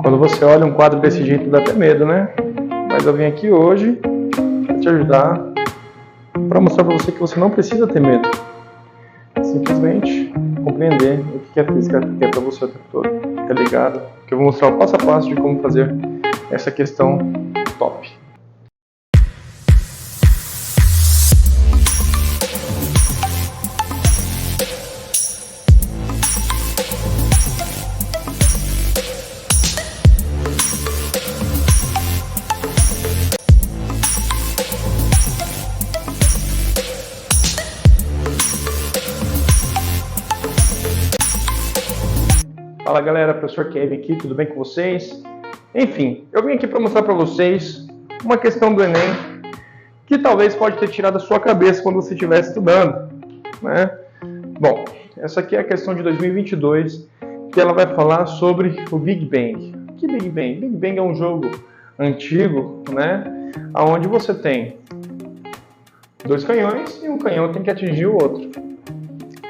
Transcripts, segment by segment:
Quando você olha um quadro desse jeito dá até medo, né? Mas eu vim aqui hoje para te ajudar, para mostrar para você que você não precisa ter medo. Simplesmente compreender o que a física quer para você o tempo todo. Fica ligado, que eu vou mostrar o passo a passo de como fazer essa questão top. Fala galera, professor Kevin aqui, tudo bem com vocês? Enfim, eu vim aqui para mostrar para vocês uma questão do Enem que talvez pode ter tirado a sua cabeça quando você estiver estudando, né? Bom, essa aqui é a questão de 2022, que ela vai falar sobre o Big Bang. Que Big Bang? Big Bang é um jogo antigo, né? Onde você tem dois canhões e um canhão tem que atingir o outro.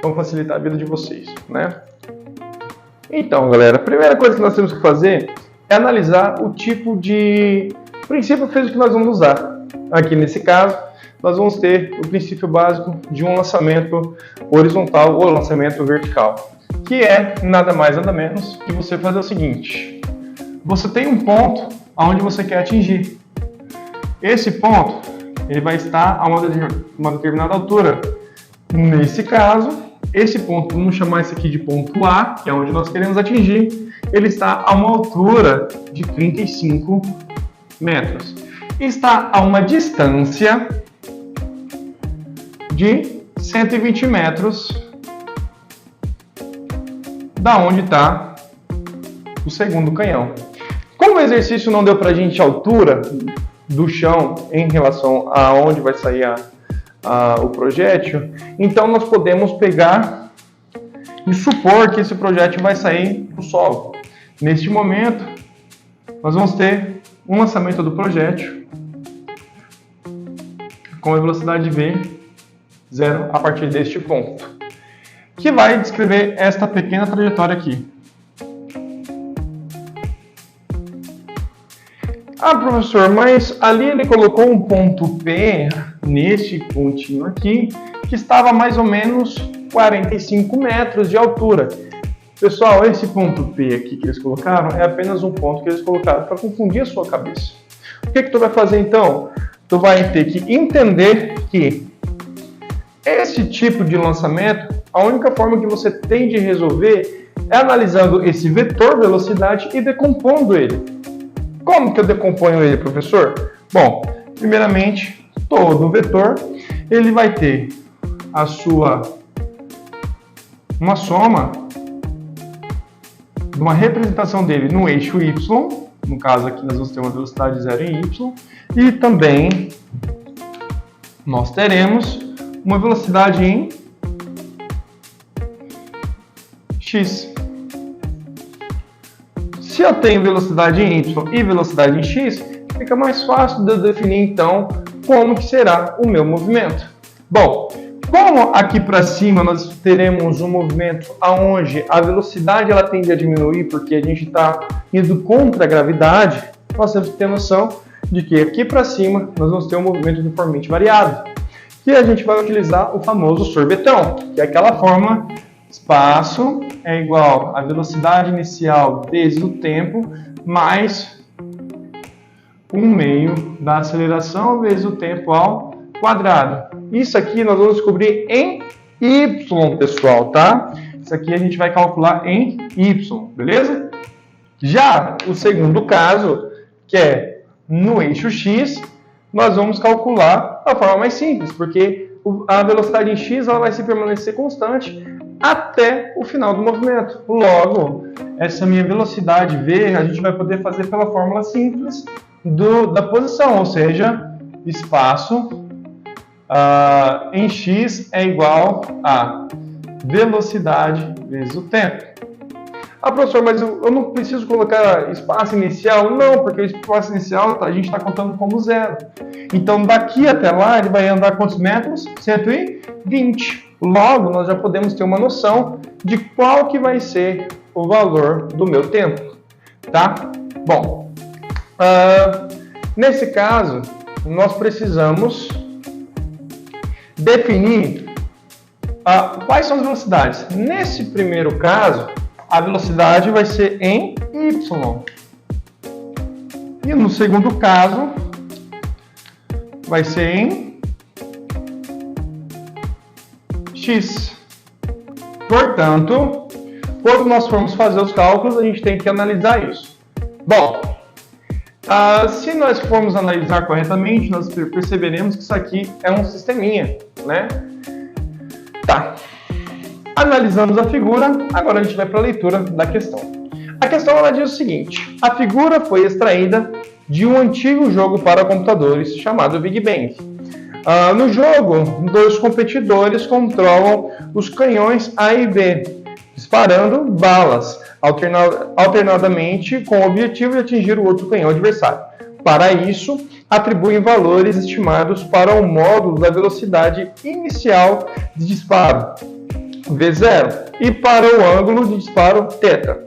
Vamos facilitar a vida de vocês, né? Então, galera, a primeira coisa que nós temos que fazer é analisar o tipo de princípio físico que nós vamos usar. Aqui nesse caso, nós vamos ter o princípio básico de um lançamento horizontal ou lançamento vertical, que é nada mais nada menos que você fazer o seguinte: você tem um ponto aonde você quer atingir. Esse ponto ele vai estar a uma determinada altura. Nesse caso, esse ponto, vamos chamar esse aqui de ponto A, que é onde nós queremos atingir, ele está a uma altura de 35 metros. Está a uma distância de 120 metros da onde está o segundo canhão. Como o exercício não deu para a gente a altura do chão em relação a onde vai sair o projétil, então nós podemos pegar e supor que esse projétil vai sair do solo. Neste momento, nós vamos ter um lançamento do projétil com a velocidade V0 a partir deste ponto, que vai descrever esta pequena trajetória aqui. Ah, professor, mas ali ele colocou um ponto P, neste pontinho aqui, que estava mais ou menos 45 metros de altura. Pessoal, esse ponto P aqui que eles colocaram é apenas um ponto que eles colocaram para confundir a sua cabeça. O que tu vai fazer então? Tu vai ter que entender que esse tipo de lançamento, a única forma que você tem de resolver é analisando esse vetor velocidade e decompondo ele. Como que eu decomponho ele, professor? Bom, primeiramente, todo vetor ele vai ter uma soma de uma representação dele no eixo y, no caso aqui nós vamos ter uma velocidade zero em y, e também nós teremos uma velocidade em x. Se eu tenho velocidade em y e velocidade em x, fica mais fácil de eu definir então como que será o meu movimento. Bom, como aqui para cima nós teremos um movimento onde a velocidade ela tende a diminuir porque a gente está indo contra a gravidade, nós temos que ter noção de que aqui para cima nós vamos ter um movimento uniformemente variado, que a gente vai utilizar o famoso sorvetão, que é aquela forma: espaço é igual a velocidade inicial vezes o tempo mais 1/2 da aceleração vezes o tempo ao quadrado. Isso aqui nós vamos descobrir em y, pessoal, tá? Isso aqui a gente vai calcular em y, beleza? Já o segundo caso, que é no eixo x, nós vamos calcular da forma mais simples, porque a velocidade em x ela vai se permanecer constante até o final do movimento. Logo, essa minha velocidade v a gente vai poder fazer pela fórmula simples da posição, ou seja, espaço em x é igual a velocidade vezes o tempo. Ah, professor, mas eu não preciso colocar espaço inicial? Não, porque o espaço inicial a gente está contando como zero. Então, daqui até lá, ele vai andar quantos metros? 120. Logo, nós já podemos ter uma noção de qual que vai ser o valor do meu tempo, tá? Bom, nesse caso, nós precisamos definir quais são as velocidades. Nesse primeiro caso, a velocidade vai ser em y. E no segundo caso, vai ser em x. Portanto, quando nós formos fazer os cálculos, a gente tem que analisar isso. Bom, se nós formos analisar corretamente, nós perceberemos que isso aqui é um sisteminha, né? Tá. Analisamos a figura, agora a gente vai para a leitura da questão. A questão ela diz o seguinte: a figura foi extraída de um antigo jogo para computadores chamado Big Bang. No jogo, dois competidores controlam os canhões A e B, disparando balas alternadamente com o objetivo de atingir o outro canhão adversário. Para isso, atribuem valores estimados para o módulo da velocidade inicial de disparo, V0, e para o ângulo de disparo, θ.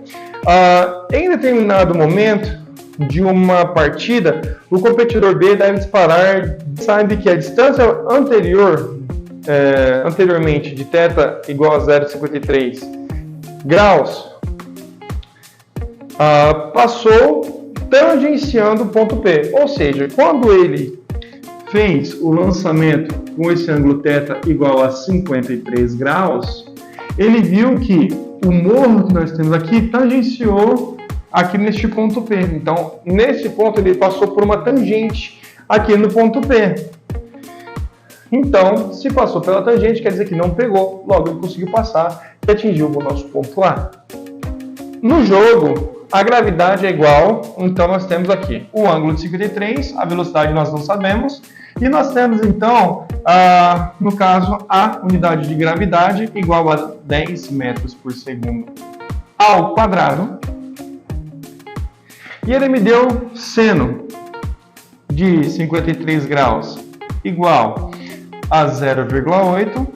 Em determinado momento de uma partida, o competidor B deve disparar, sabe que a distância anteriormente de θ igual a 0,53 graus, passou tangenciando o ponto P. Ou seja, quando ele fez o lançamento com esse ângulo θ igual a 53 graus, ele viu que o morro que nós temos aqui tangenciou aqui neste ponto P. Então, nesse ponto ele passou por uma tangente aqui no ponto P. Então, se passou pela tangente, quer dizer que não pegou, logo ele conseguiu passar e atingiu o nosso ponto A. No jogo, a gravidade é igual, então nós temos aqui o ângulo de 53, a velocidade nós não sabemos, e nós temos então, no caso, a unidade de gravidade igual a 10 metros por segundo ao quadrado. E ele me deu seno de 53 graus igual a 0,8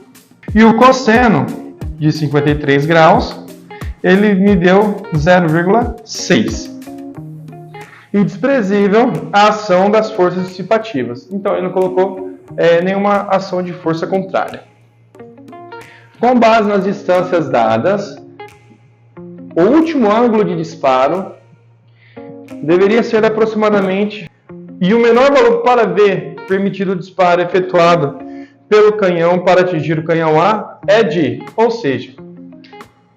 e o cosseno de 53 graus ele me deu 0,6. Indisprezível a ação das forças dissipativas. Então ele não colocou nenhuma ação de força contrária. Com base nas distâncias dadas, o último ângulo de disparo deveria ser aproximadamente, e o menor valor para V permitido o disparo efetuado pelo canhão para atingir o canhão A é de, ou seja,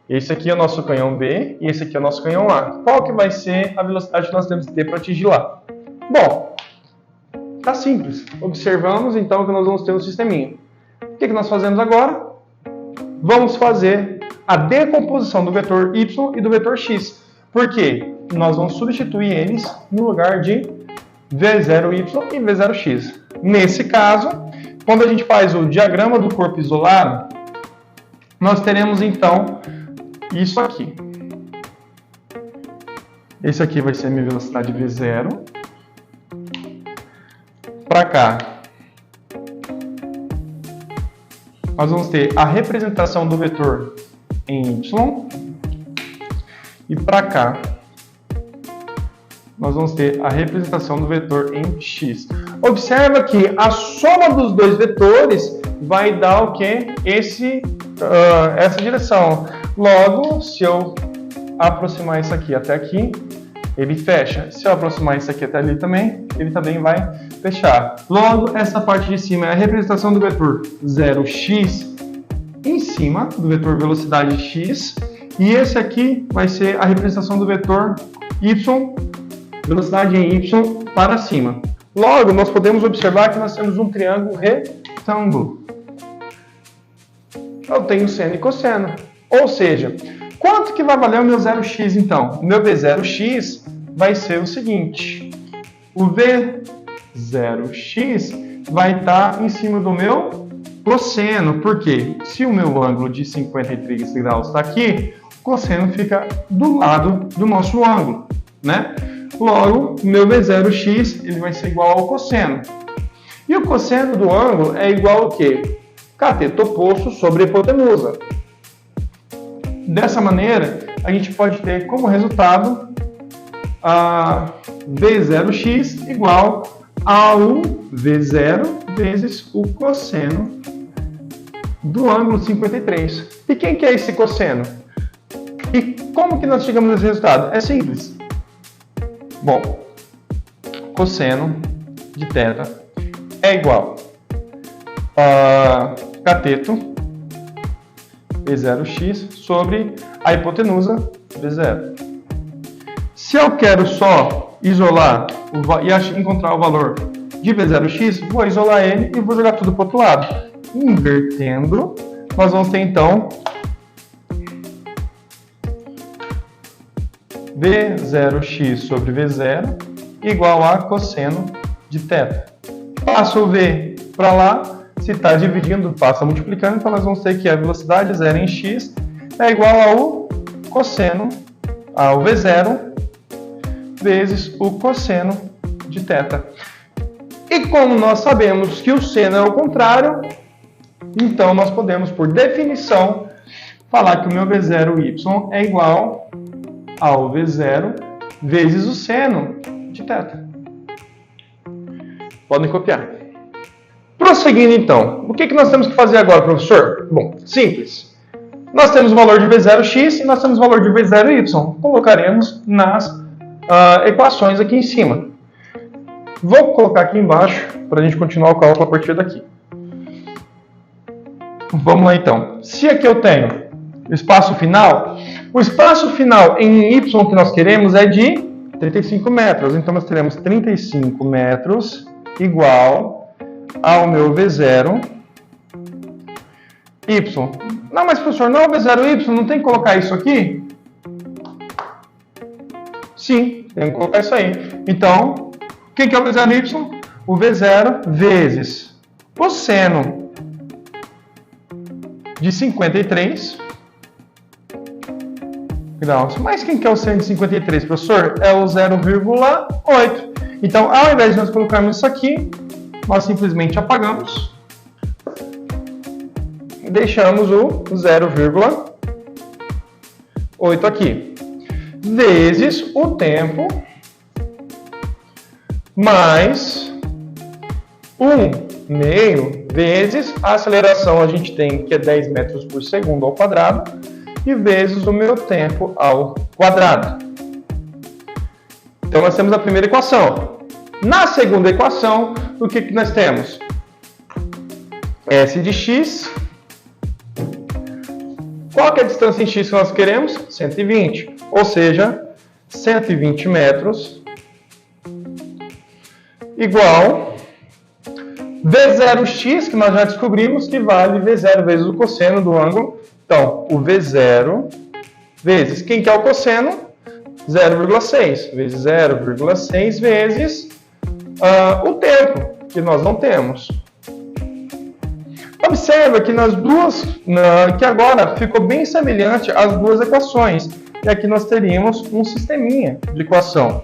esse aqui é o nosso canhão B e esse aqui é o nosso canhão A. Qual que vai ser a velocidade que nós temos que ter para atingir lá? Bom, tá simples. Observamos então que nós vamos ter um sisteminha. O que nós fazemos agora? Vamos fazer a decomposição do vetor Y e do vetor X. Por quê? Nós vamos substituir eles no lugar de V0Y e V0X. Nesse caso, quando a gente faz o diagrama do corpo isolado, nós teremos então isso aqui. Esse aqui vai ser a minha velocidade V0. Para cá, nós vamos ter a representação do vetor em Y. E para cá, nós vamos ter a representação do vetor em X. Observa que a soma dos dois vetores vai dar o que? Essa direção. Logo, se eu aproximar isso aqui até aqui, ele fecha. Se eu aproximar isso aqui até ali também, ele também vai fechar. Logo, essa parte de cima é a representação do vetor 0x em cima do vetor velocidade x. E esse aqui vai ser a representação do vetor y, velocidade em y para cima. Logo, nós podemos observar que nós temos um triângulo retângulo. Eu tenho seno e cosseno. Ou seja, quanto que vai valer o meu 0x então? O meu V0x vai ser o seguinte. O V0x vai estar em cima do meu cosseno. Por quê? Se o meu ângulo de 53 graus está aqui, o cosseno fica do lado do nosso ângulo, né? Logo, o meu V0x ele vai ser igual ao cosseno. E o cosseno do ângulo é igual ao quê? Cateto oposto sobre hipotenusa. Dessa maneira, a gente pode ter como resultado V0x igual ao V0 vezes o cosseno do ângulo 53. E quem que é esse cosseno? E como que nós chegamos nesse resultado? É simples. Bom, cosseno de θ é igual a cateto V0x sobre a hipotenusa V0. Se eu quero só isolar e encontrar o valor de V0x, vou isolar ele e vou jogar tudo para o outro lado. Invertendo, nós vamos ter então V0x sobre V0 igual a cosseno de θ. Passo o V para lá, se está dividindo, passa multiplicando, então nós vamos ter que a velocidade zero em x é igual ao cosseno, ao V0, vezes o cosseno de θ. E como nós sabemos que o seno é o contrário, então nós podemos, por definição, falar que o meu V0y é igual ao V0 vezes o seno de θ. Podem copiar. Prosseguindo então, o que nós temos que fazer agora, professor? Bom, simples. Nós temos o valor de V0x e nós temos o valor de V0y. Colocaremos nas equações aqui em cima. Vou colocar aqui embaixo para a gente continuar o cálculo a partir daqui. Vamos lá então. Se aqui eu tenho o espaço final em y que nós queremos é de 35 metros. Então nós teremos 35 metros igual ao meu V0 y. Não, mas professor, não é o V0y, não tem que colocar isso aqui? Sim, tem que colocar isso aí. Então, o que é o V0y? O V0 vezes o seno de 53 graus. Mas quem que é o seno de 53, professor? É o 0,8. Então, ao invés de nós colocarmos isso aqui, nós simplesmente apagamos e deixamos o 0,8 aqui. Vezes o tempo mais 1/2 vezes a aceleração a gente tem que é 10 metros por segundo ao quadrado e vezes o meu tempo ao quadrado. Então nós temos a primeira equação. Na segunda equação, o que nós temos? S de x. Qual que é a distância em x que nós queremos? 120. Ou seja, 120 metros igual V0x, que nós já descobrimos que vale V0 vezes o cosseno do ângulo. Então, o V0 vezes, quem que é o cosseno? 0,6 vezes 0,6 vezes o tempo, que nós não temos. Observa que nas duas, que agora ficou bem semelhante às duas equações. E aqui nós teríamos um sisteminha de equação.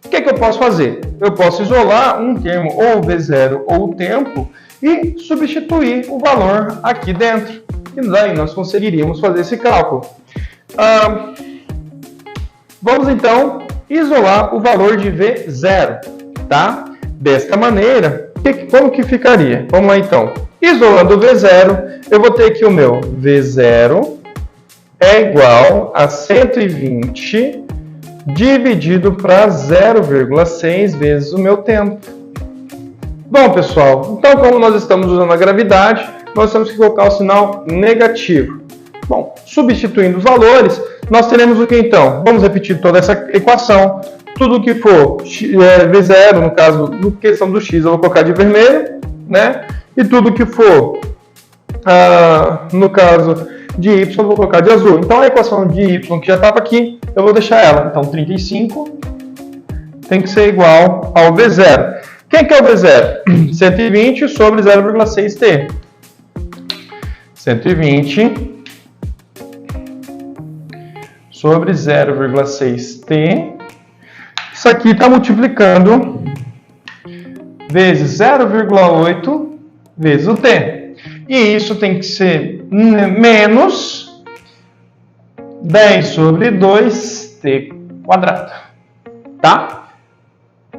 O que eu posso fazer? Eu posso isolar um termo, ou o V0 ou o tempo, e substituir o valor aqui dentro. E daí nós conseguiríamos fazer esse cálculo. Vamos então isolar o valor de V0, tá? Desta maneira, como que ficaria? Vamos lá então. Isolando o V0, eu vou ter que o meu V0 é igual a 120 dividido para 0,6 vezes o meu tempo. Bom, pessoal, então como nós estamos usando a gravidade, nós temos que colocar o sinal negativo. Bom, substituindo os valores, nós teremos o que então? Vamos repetir toda essa equação. Tudo que for V0, no caso, na questão do x, eu vou colocar de vermelho, né? E tudo que for, no caso de y, eu vou colocar de azul. Então a equação de y, que já estava aqui, eu vou deixar ela. Então 35 tem que ser igual ao V0. Quem que é o V0? 120 sobre 0,6t. 120 sobre 0,6t. Isso aqui está multiplicando vezes 0,8 vezes o t. E isso tem que ser menos 10 sobre 2t quadrado. tá?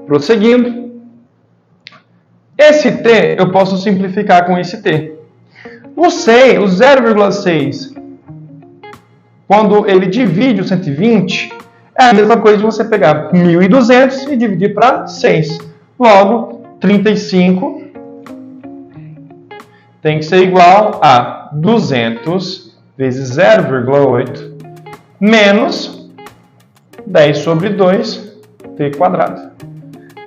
Prosseguindo. Esse t eu posso simplificar com esse t. O 0,6, quando ele divide o 120, é a mesma coisa de você pegar 1.200 e dividir para 6. Logo, 35 tem que ser igual a 200 vezes 0,8 menos 10 sobre 2 t quadrado.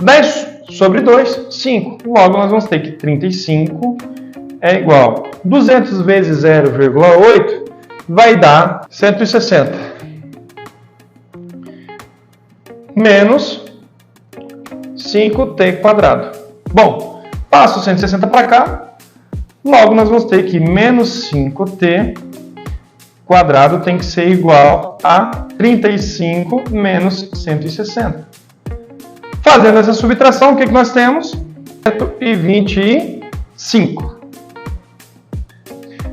10 sobre 2, 5. Logo, nós vamos ter que 35 é igual a 200 vezes 0,8 vai dar 160. Menos 5t quadrado. Bom, passo 160 para cá. Logo, nós vamos ter que menos 5t quadrado tem que ser igual a 35 menos 160. Fazendo essa subtração, o que nós temos? 125.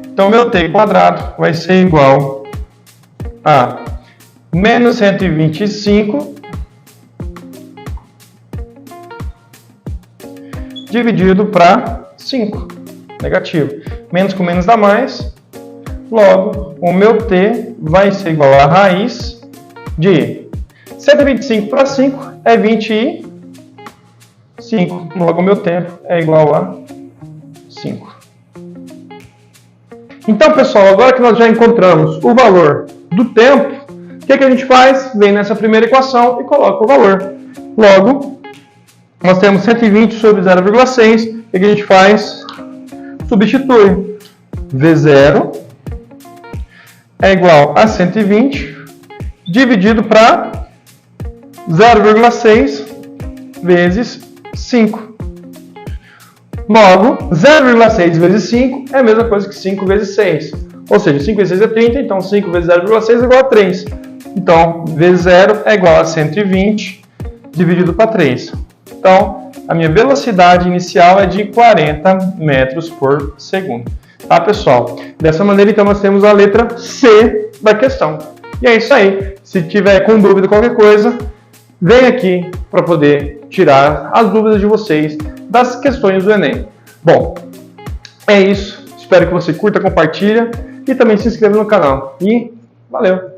Então, meu t quadrado vai ser igual a menos 125 dividido para 5. Negativo. Menos com menos dá mais. Logo, o meu t vai ser igual a raiz de 125 para 5 é 25. Logo, o meu tempo é igual a 5. Então, pessoal, agora que nós já encontramos o valor do tempo, o que a gente faz? Vem nessa primeira equação e coloca o valor. Logo, nós temos 120 sobre 0,6. O que a gente faz? Substitui. V0 é igual a 120 dividido para 0,6 vezes 5. Logo, 0,6 vezes 5 é a mesma coisa que 5 vezes 6. Ou seja, 5 vezes 6 é 30, então 5 vezes 0,6 é igual a 3. Então, V0 é igual a 120 dividido para 3. Então, a minha velocidade inicial é de 40 metros por segundo. Tá, pessoal? Dessa maneira, então, nós temos a letra C da questão. E é isso aí. Se tiver com dúvida qualquer coisa, vem aqui para poder tirar as dúvidas de vocês das questões do Enem. Bom, é isso. Espero que você curta, compartilha e também se inscreva no canal. E valeu!